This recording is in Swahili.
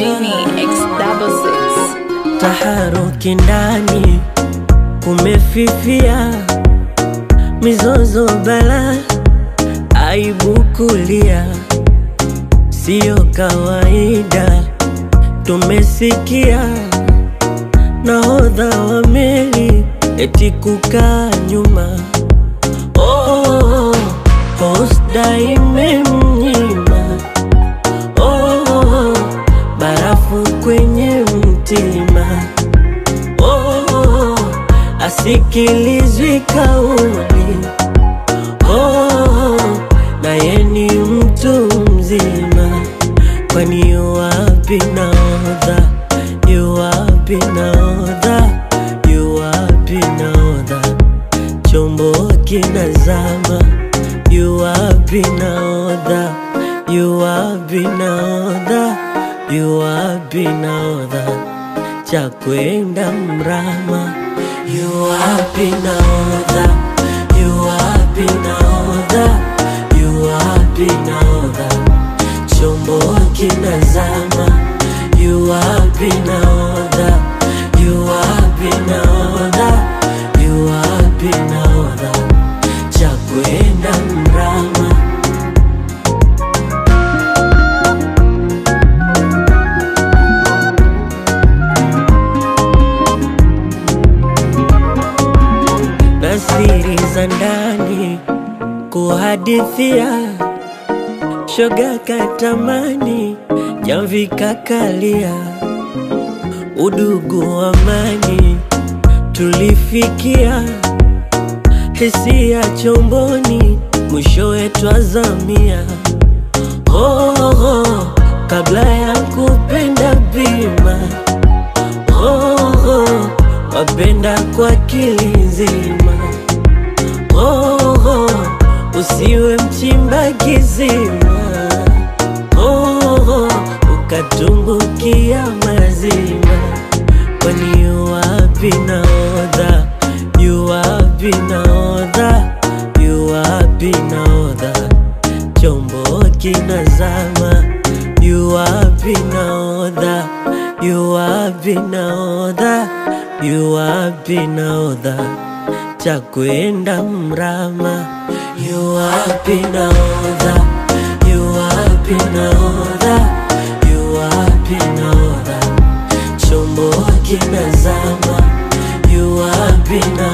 Genie X66. Taharuki ndani kumefifia, mizozo bala, aibu kulia, sio kawaida. Tumesikia nahodha wa meli eti kukaa nyuma. Oh, posta imemnyima. Oh, barafu kwenye mtima. Oh, asikilizwi kauli. Oh, na yeye ni mtu mzima. Kwani yu wapi nahodha? Yu wapi nahodha? Yu wapi nahodha? Chombo kinazama. Yu wapi nahodha? Yu wapi nahodha? Yu wapi nahodha? Cha kwenda mrama. Yu wapi nahodha? Yu wapi nahodha? Yu wapi nahodha? Chombo kinazama. Yu wapi nahodha? Yu wapi nahodha? Yu wapi nahodha? Cha kwenda mrama. Na siri za ndani kuhadithia, shoga katamani, jamvi kakalia. Udugu amani tulifikia, hisia chomboni, mwishowe twazamia. Oh, kabla ya kupenda bima. Oh, wapenda kwa kilizima. Oh, usiwe mchimba kizima. Oh, ukatumbukia mazima. Kwani yu wapi nahodha? Yu wapi nahodha? Yu wapi nahodha? Chombo kinazama. Yu wapi nahodha? Yu wapi nahodha? Yu wapi nahodha? Cha kwenda mrama. Yu wapi nahodha? Yu wapi nahodha? Yu wapi nahodha? Chombo kinazama. Yu wapi nahodha?